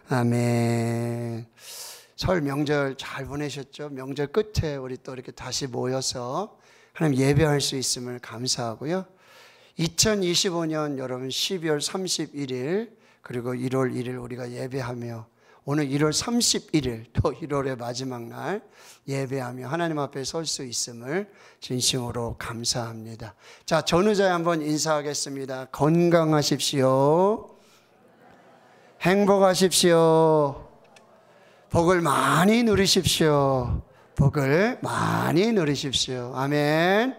아멘. 설 명절 잘 보내셨죠? 명절 끝에 우리 또 이렇게 다시 모여서 하나님 예배할 수 있음을 감사하고요. 2025년 여러분 12월 31일 그리고 1월 1일 우리가 예배하며 오늘 1월 31일 또 1월의 마지막 날 예배하며 하나님 앞에 설 수 있음을 진심으로 감사합니다. 자, 전우자에 한번 인사하겠습니다. 건강하십시오. 행복하십시오. 복을 많이 누리십시오. 복을 많이 누리십시오. 아멘.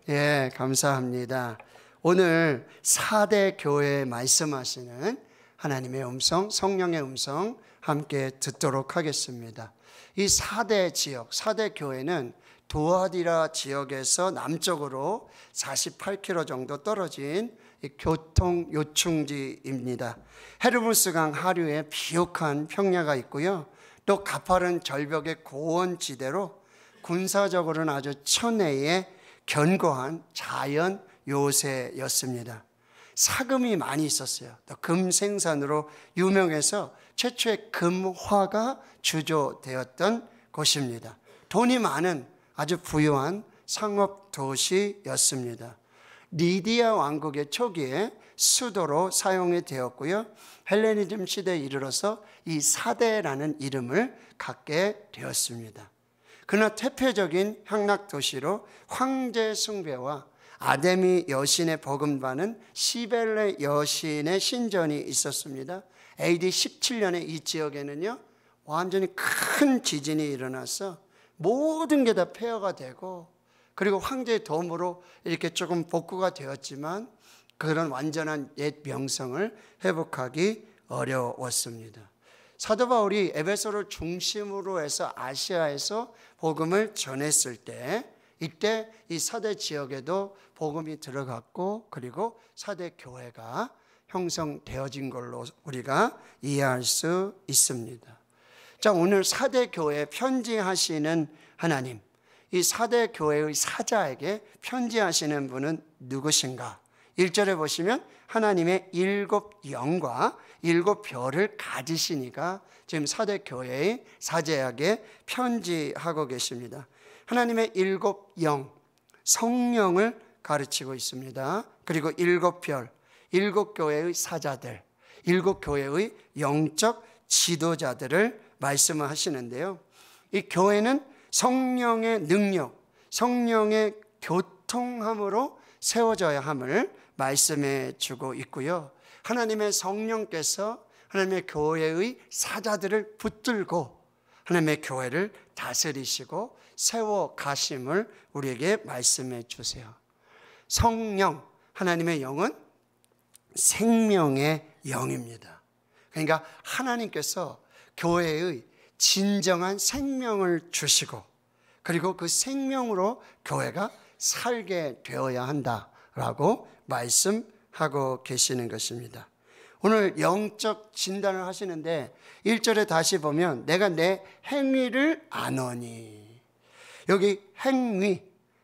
예, 감사합니다. 오늘 4대 교회에 말씀하시는 하나님의 음성, 성령의 음성 함께 듣도록 하겠습니다. 이 4대 지역, 4대 교회는 두아디라 지역에서 남쪽으로 48km 정도 떨어진 교통 요충지입니다. 헤르무스강 하류에 비옥한 평야가 있고요. 또 가파른 절벽의 고원지대로 군사적으로는 아주 천혜의 견고한 자연 요새였습니다. 사금이 많이 있었어요. 또 금 생산으로 유명해서 최초의 금화가 주조되었던 곳입니다. 돈이 많은 아주 부유한 상업 도시였습니다. 리디아 왕국의 초기에 수도로 사용이 되었고요. 헬레니즘 시대에 이르러서 이 사대라는 이름을 갖게 되었습니다. 그러나 대표적인 향락 도시로 황제 숭배와 아데미 여신의 버금받는 시벨레 여신의 신전이 있었습니다. AD 17년에 이 지역에는요 완전히 큰 지진이 일어나서 모든 게 다 폐허가 되고 그리고 황제의 도움으로 이렇게 조금 복구가 되었지만 그런 완전한 옛 명성을 회복하기 어려웠습니다. 사도 바울이 에베소를 중심으로 해서 아시아에서 복음을 전했을 때 이때 이 4대 지역에도 복음이 들어갔고 그리고 4대 교회가 형성되어진 걸로 우리가 이해할 수 있습니다. 자, 오늘 4대 교회에 편지하시는 하나님, 이 4대 교회의 사자에게 편지하시는 분은 누구신가? 1절에 보시면 하나님의 7 영과 7 별을 가지시니까 지금 4대 교회의 사자에게 편지하고 계십니다. 하나님의 7 영, 성령을 가르치고 있습니다. 그리고 7 별, 7 교회의 사자들, 7 교회의 영적 지도자들을 말씀을 하시는데요. 이 교회는 성령의 능력, 성령의 교통함으로 세워져야 함을 말씀해 주고 있고요. 하나님의 성령께서 하나님의 교회의 사자들을 붙들고 하나님의 교회를 다스리시고 세워 가심을 우리에게 말씀해 주세요. 성령, 하나님의 영은 생명의 영입니다. 그러니까 하나님께서 교회의 진정한 생명을 주시고 그리고 그 생명으로 교회가 살게 되어야 한다라고 말씀하고 계시는 것입니다. 오늘 영적 진단을 하시는데 1절에 다시 보면 내가 내 행위를 아노니, 여기 행위,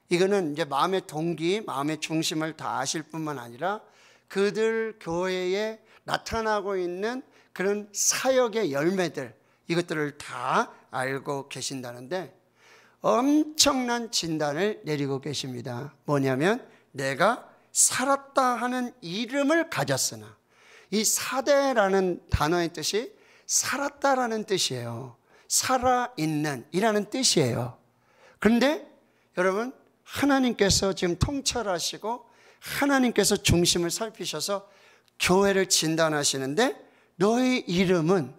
이거는 이제 마음의 동기, 마음의 중심을 다 아실 뿐만 아니라 그들 교회에 나타나고 있는 그런 사역의 열매들, 이것들을 다 알고 계신다는데 엄청난 진단을 내리고 계십니다. 뭐냐면 내가 살았다 하는 이름을 가졌으나, 이 사대라는 단어의 뜻이 살았다라는 뜻이에요. 살아있는 이라는 뜻이에요. 그런데 여러분, 하나님께서 지금 통찰하시고 하나님께서 중심을 살피셔서 교회를 진단하시는데 너의 이름은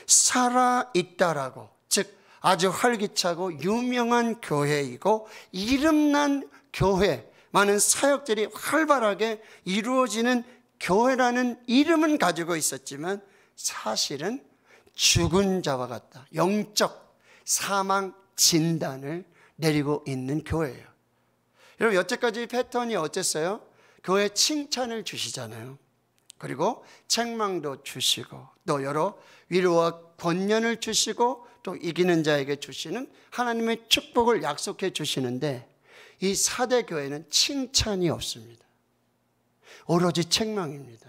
살아있다라고, 즉 아주 활기차고 유명한 교회이고 이름난 교회, 많은 사역들이 활발하게 이루어지는 교회라는 이름은 가지고 있었지만 사실은 죽은 자와 같다, 영적 사망 진단을 내리고 있는 교회예요. 여러분, 여태까지 패턴이 어땠어요? 교회 칭찬을 주시잖아요. 그리고 책망도 주시고 또 여러 위로와 권면을 주시고 또 이기는 자에게 주시는 하나님의 축복을 약속해 주시는데 이 4대 교회는 칭찬이 없습니다. 오로지 책망입니다.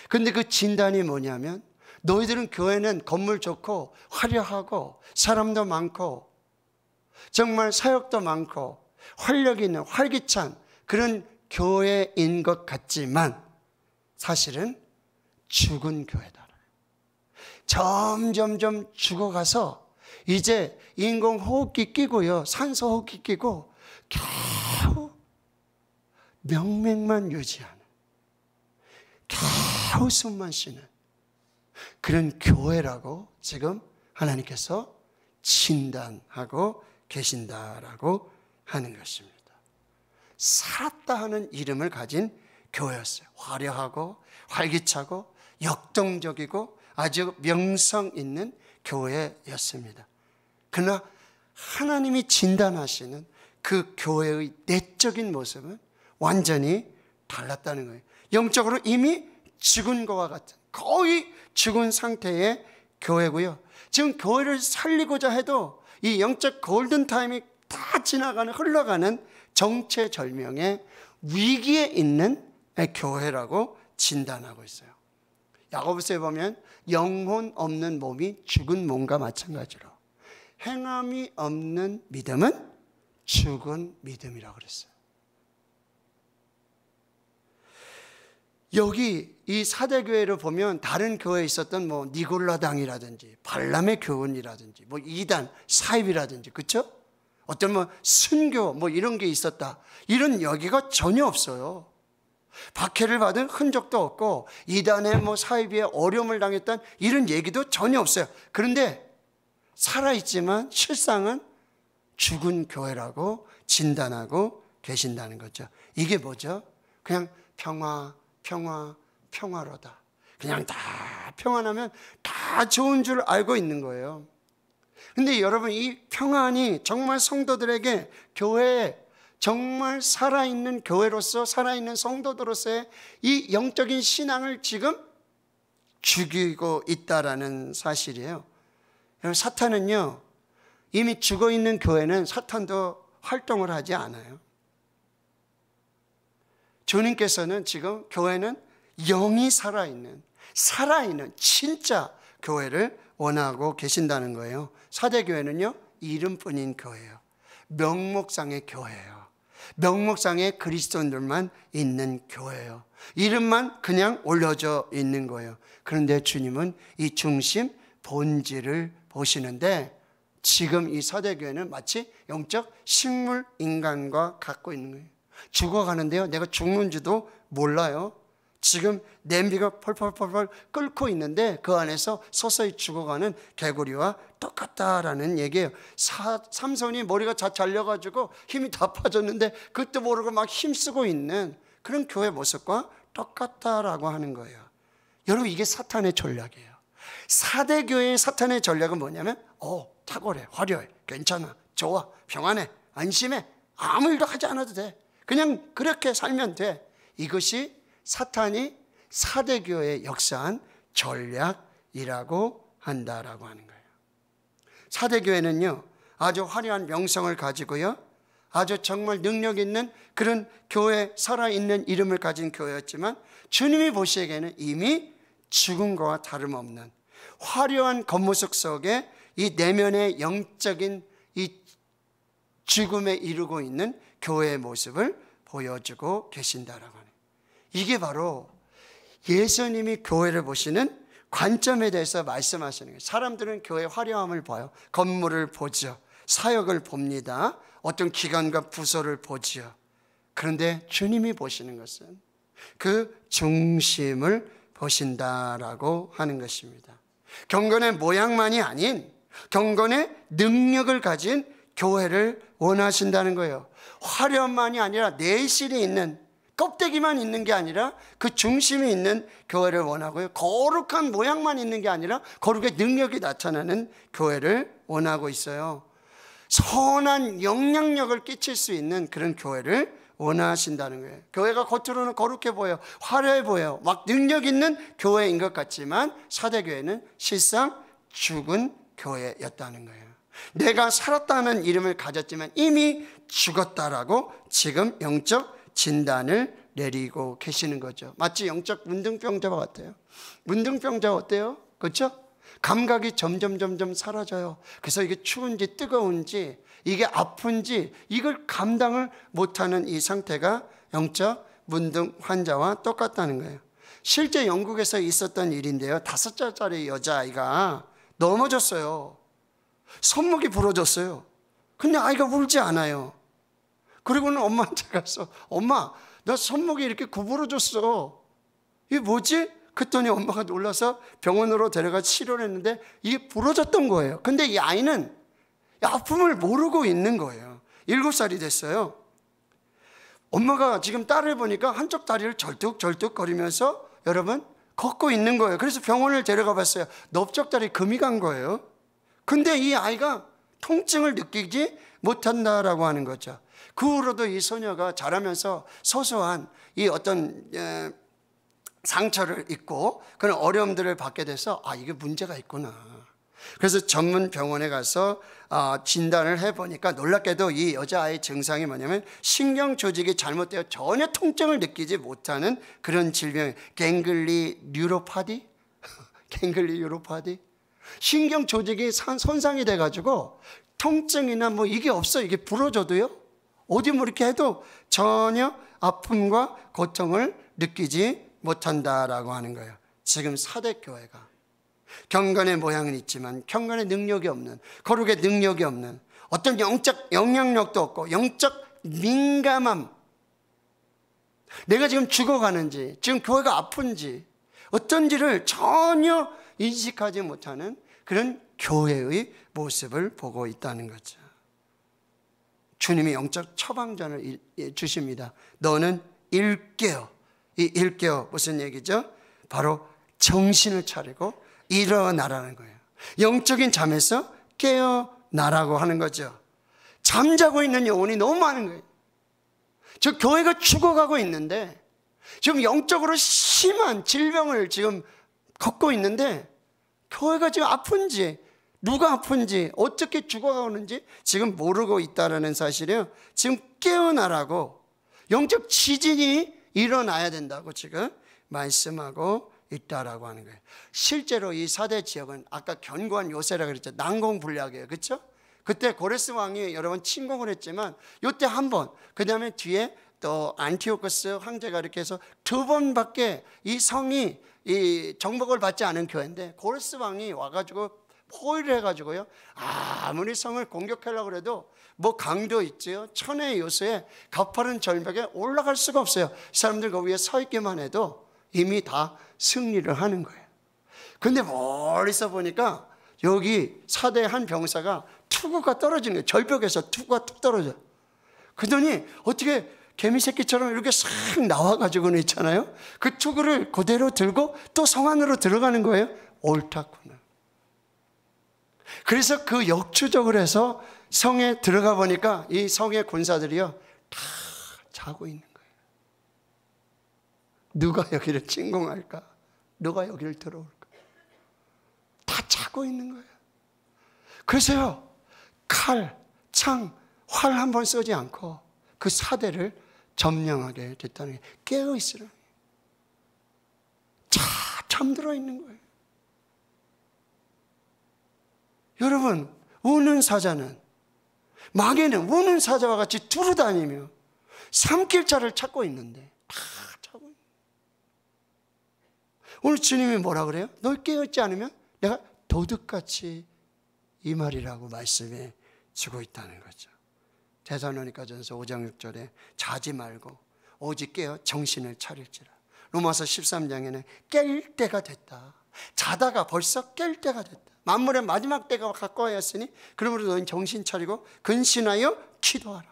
그런데 그 진단이 뭐냐면 너희들은 교회는 건물 좋고 화려하고 사람도 많고 정말 사역도 많고 활력 있는 활기찬 그런 교회인 것 같지만 사실은 죽은 교회다. 점점점 죽어가서 이제 인공호흡기 끼고요, 산소호흡기 끼고 겨우 명맥만 유지하는, 겨우 숨만 쉬는 그런 교회라고 지금 하나님께서 진단하고 계신다라고 하는 것입니다. 살았다 하는 이름을 가진 교회였어요. 화려하고 활기차고 역동적이고 아주 명성 있는 교회였습니다. 그러나 하나님이 진단하시는 그 교회의 내적인 모습은 완전히 달랐다는 거예요. 영적으로 이미 죽은 것과 같은, 거의 죽은 상태의 교회고요. 지금 교회를 살리고자 해도 이 영적 골든타임이 다 지나가는, 흘러가는 정체절명의 위기에 있는 교회라고 진단하고 있어요. 야고보서에 보면 영혼 없는 몸이 죽은 몸과 마찬가지로 행함이 없는 믿음은 죽은 믿음이라고 그랬어요. 여기 이 사대교회를 보면 다른 교회에 있었던 뭐 니골라당이라든지 발람의 교훈이라든지 뭐 이단 사입이라든지, 그렇죠? 어떤 뭐 순교 뭐 이런 게 있었다, 이런 여기가 전혀 없어요. 박해를 받은 흔적도 없고 이단의 뭐 사입에 어려움을 당했던 이런 얘기도 전혀 없어요. 그런데 살아있지만 실상은 죽은 교회라고 진단하고 계신다는 거죠. 이게 뭐죠? 그냥 평화로다. 그냥 다 평안하면 다 좋은 줄 알고 있는 거예요. 근데 여러분, 이 평안이 정말 성도들에게 교회에 정말 살아있는 교회로서, 살아있는 성도들로서의 이 영적인 신앙을 지금 죽이고 있다라는 사실이에요. 여러분, 사탄은요, 이미 죽어있는 교회는 사탄도 활동을 하지 않아요. 주님께서는 지금 교회는 영이 살아있는 진짜 교회를 원하고 계신다는 거예요. 사대교회는요, 이름뿐인 교회예요. 명목상의 교회예요. 명목상의 그리스도인들만 있는 교회예요. 이름만 그냥 올려져 있는 거예요. 그런데 주님은 이 중심 본질을 보시는데, 지금 이 사대교회는 마치 영적 식물 인간과 갖고 있는 거예요. 죽어가는데요, 내가 죽는지도 몰라요. 지금 냄비가 펄펄펄펄 끓고 있는데 그 안에서 서서히 죽어가는 개구리와 똑같다라는 얘기예요. 삼손이 머리가 다 잘려가지고 힘이 다 빠졌는데 그것도 모르고 막 힘쓰고 있는 그런 교회 모습과 똑같다라고 하는 거예요. 여러분, 이게 사탄의 전략이에요. 사대교회의 사탄의 전략은 뭐냐면 탁월해, 화려해, 괜찮아, 좋아, 평안해, 안심해, 아무 일도 하지 않아도 돼, 그냥 그렇게 살면 돼. 이것이 사탄이 사대교회에 역사한 전략이라고 한다라고 하는 거예요. 사대교회는요, 아주 화려한 명성을 가지고요, 아주 정말 능력 있는 그런 교회, 살아있는 이름을 가진 교회였지만 주님이 보시기에는 이미 죽은 것과 다름없는 화려한 겉모습 속에 이 내면의 영적인 이 죽음에 이르고 있는 교회의 모습을 보여주고 계신다라고 하는, 이게 바로 예수님이 교회를 보시는 관점에 대해서 말씀하시는 거예요. 사람들은 교회의 화려함을 봐요. 건물을 보죠. 사역을 봅니다. 어떤 기관과 부서를 보죠. 그런데 주님이 보시는 것은 그 중심을 보신다라고 하는 것입니다. 경건의 모양만이 아닌 경건의 능력을 가진 교회를 원하신다는 거예요. 화려함만이 아니라 내실이 있는, 껍데기만 있는 게 아니라 그 중심이 있는 교회를 원하고요. 거룩한 모양만 있는 게 아니라 거룩의 능력이 나타나는 교회를 원하고 있어요. 선한 영향력을 끼칠 수 있는 그런 교회를 원하신다는 거예요. 교회가 겉으로는 거룩해 보여, 화려해 보여, 막 능력 있는 교회인 것 같지만 사대교회는 실상 죽은 교회였다는 거예요. 내가 살았다는 이름을 가졌지만 이미 죽었다라고 지금 영적 진단을 내리고 계시는 거죠. 마치 영적 문둥병자와 같아요. 문둥병자 어때요? 그렇죠? 감각이 점점 사라져요. 그래서 이게 추운지 뜨거운지 이게 아픈지 이걸 감당을 못하는 이 상태가 영적 문둥 환자와 똑같다는 거예요. 실제 영국에서 있었던 일인데요. 5살짜리 여자아이가 넘어졌어요. 손목이 부러졌어요. 근데 아이가 울지 않아요. 그리고는 엄마한테 가서 엄마 나 손목이 이렇게 구부러졌어. 이게 뭐지? 그랬더니 엄마가 놀라서 병원으로 데려가 치료를 했는데 이게 부러졌던 거예요. 근데 이 아이는 아픔을 모르고 있는 거예요. 7살이 됐어요. 엄마가 지금 딸을 보니까 한쪽 다리를 절뚝절뚝 거리면서 여러분 걷고 있는 거예요. 그래서 병원을 데려가 봤어요. 넓적다리 금이 간 거예요. 근데 이 아이가 통증을 느끼지 못한다라고 하는 거죠. 그 후로도 이 소녀가 자라면서 소소한 이 어떤 상처를 입고 그런 어려움들을 받게 돼서 이게 문제가 있구나. 그래서 전문 병원에 가서 진단을 해보니까 놀랍게도 이 여자아이의 증상이 뭐냐면 신경 조직이 잘못되어 전혀 통증을 느끼지 못하는 그런 질병, 갱글리 뉴로파디? 갱글리 뉴로파디? 신경 조직이 손상이 돼가지고 통증이나 뭐 이게 없어요. 이게 부러져도요. 어디 뭐 이렇게 해도 전혀 아픔과 고통을 느끼지 못한다라고 하는 거예요. 지금 사대교회가 경건의 모양은 있지만 경건의 능력이 없는, 거룩의 능력이 없는, 어떤 영적 영향력도 없고 영적 민감함, 내가 지금 죽어가는지 지금 교회가 아픈지 어떤지를 전혀 인식하지 못하는 그런 교회의 모습을 보고 있다는 거죠. 주님이 영적 처방전을 주십니다. 너는 일깨어. 이 일깨어 무슨 얘기죠? 바로 정신을 차리고 일어나라는 거예요. 영적인 잠에서 깨어나라고 하는 거죠. 잠자고 있는 영혼이 너무 많은 거예요. 저 교회가 죽어가고 있는데 지금 영적으로 심한 질병을 지금 겪고 있는데 교회가 지금 아픈지 누가 아픈지 어떻게 죽어가는지 지금 모르고 있다는 사실이에요. 지금 깨어나라고, 영적 지진이 일어나야 된다고 지금 말씀하고 있다라고 하는 거예요. 실제로 이 사대 지역은 아까 견고한 요새라 그랬죠. 난공불락이에요. 그렇죠? 그때 고레스 왕이 여러 번 침공을 했지만 이때 한 번, 그 다음에 뒤에 또 안티오코스 황제가 이렇게 해서 2번밖에 이 성이 이 정복을 받지 않은 교회인데 고레스 왕이 와가지고 포위를 해가지고요, 아무리 성을 공격하려고 해도 뭐 강도 있지요, 천의 요새에 가파른 절벽에 올라갈 수가 없어요. 사람들 그 위에 서 있기만 해도 이미 다 승리를 하는 거예요. 근데 멀리서 보니까 여기 사대 한 병사가 투구가 떨어지는 거예요. 절벽에서 투구가 툭 떨어져요. 그러더니 어떻게 개미새끼처럼 이렇게 싹 나와가지고는 있잖아요. 그 투구를 그대로 들고 또 성 안으로 들어가는 거예요. 옳다구나. 그래서 그 역추적을 해서 성에 들어가 보니까 이 성의 군사들이요 다 자고 있는 거예요. 누가 여기를 침공할까? 누가 여기를 들어올까? 다 자고 있는 거예요. 그래서요 칼, 창, 활 한 번 쓰지 않고 그 사대를 점령하게 됐다는 게 깨어 있으라니. 잠들어 있는 거예요. 여러분, 우는 사자는, 마귀는 우는 사자와 같이 두루다니며 삼킬 자를 찾고 있는데 다 자고 있는 거예요. 오늘 주님이 뭐라 그래요? 널 깨어있지 않으면 내가 도둑같이 이 말이라고 말씀해 주고 있다는 거죠. 데살로니가전서 5장 6절에 자지 말고 오직 깨어 정신을 차릴지라. 로마서 13장에는 깰 때가 됐다. 자다가 벌써 깰 때가 됐다. 만물의 마지막 때가 가까워였으니 그러므로 너희는 정신 차리고 근신하여 기도하라.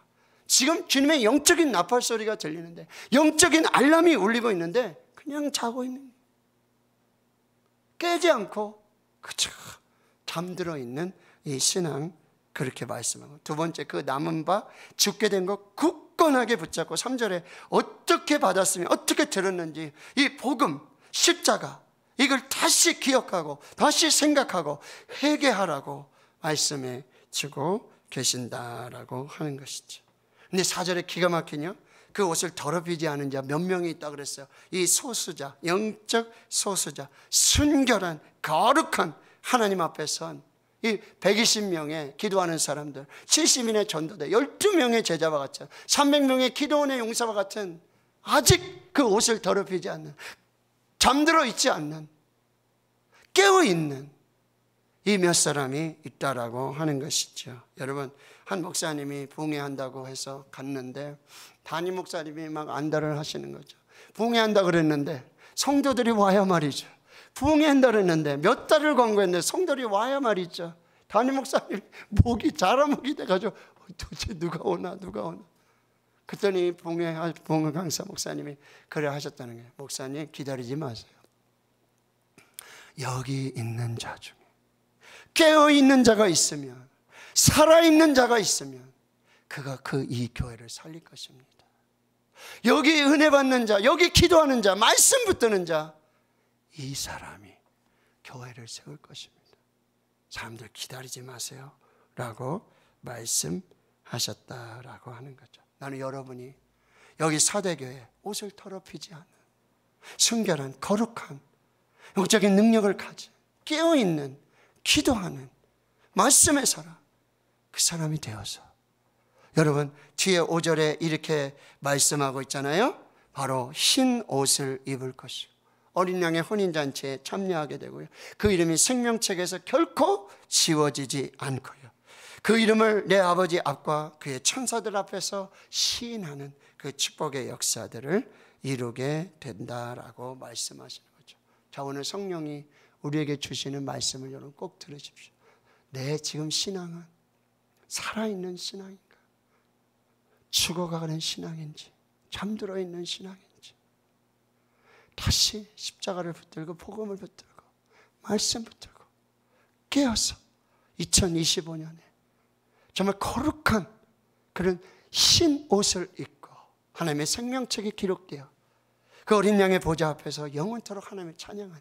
지금 주님의 영적인 나팔 소리가 들리는데, 영적인 알람이 울리고 있는데 그냥 자고 있는 거예요. 깨지 않고 그저 잠들어 있는 이 신앙, 그렇게 말씀하고, 두 번째, 그 남은 바 죽게 된 것 굳건하게 붙잡고, 3절에 어떻게 받았으면 어떻게 들었는지 이 복음, 십자가, 이걸 다시 기억하고 다시 생각하고 회개하라고 말씀해 주고 계신다라고 하는 것이죠. 근데 4절에 기가 막히냐? 그 옷을 더럽히지 않은 자 몇 명이 있다 그랬어요. 이 소수자, 영적 소수자, 순결한 거룩한 하나님 앞에 선 이 120명의 기도하는 사람들, 70인의 전도대, 12명의 제자와 같은 300명의 기도원의 용사와 같은 아직 그 옷을 더럽히지 않는, 잠들어 있지 않는, 깨어있는 이 몇 사람이 있다라고 하는 것이죠. 여러분, 한 목사님이 부흥회한다고 해서 갔는데 담임 목사님이 막 안달을 하시는 거죠. 부흥회한다 그랬는데 성도들이 와야 말이죠. 부흥회한다 그랬는데 몇 달을 광고했는데 성도들이 와야 말이죠. 담임 목사님 목이 자라목이 돼가지고 도대체 누가 오나. 그랬더니 부흥회 강사 목사님이 그래 하셨다는 거예요. 목사님 기다리지 마세요. 여기 있는 자 중에 깨어있는 자가 있으면, 살아있는 자가 있으면 그가 이 교회를 살릴 것입니다. 여기 은혜 받는 자, 여기 기도하는 자, 말씀 붙드는 자, 이 사람이 교회를 세울 것입니다. 사람들 기다리지 마세요 라고 말씀하셨다라고 하는 거죠. 나는 여러분이 여기 사대교회 옷을 더럽히지 않는 순결한 거룩한 영적인 능력을 가진 깨어있는 기도하는 말씀의 사람, 그 사람이 되어서 여러분 뒤에 5절에 이렇게 말씀하고 있잖아요. 바로 흰 옷을 입을 것이고 어린 양의 혼인잔치에 참여하게 되고요. 그 이름이 생명책에서 결코 지워지지 않고요. 그 이름을 내 아버지 앞과 그의 천사들 앞에서 시인하는 그 축복의 역사들을 이루게 된다라고 말씀하시는 거죠. 자, 오늘 성령이 우리에게 주시는 말씀을 여러분 꼭 들으십시오. 내 지금 신앙은 살아있는 신앙인가? 죽어가는 신앙인지, 잠들어 있는 신앙인지, 다시 십자가를 붙들고 복음을 붙들고 말씀 붙들고 깨어서 2025년에 정말 거룩한 그런 흰 옷을 입고 하나님의 생명책에 기록되어 그 어린 양의 보좌 앞에서 영원토록 하나님을 찬양하는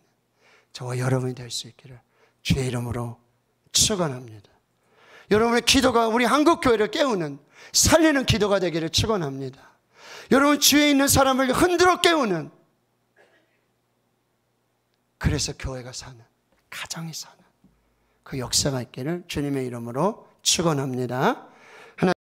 저와 여러분이 될 수 있기를 주의 이름으로 축원합니다. 여러분의 기도가 우리 한국교회를 깨우는 살리는 기도가 되기를 축원합니다. 여러분 주위에 있는 사람을 흔들어 깨우는, 그래서 교회가 사는, 가정이 사는 그 역사가 있기를 주님의 이름으로 축원합니다.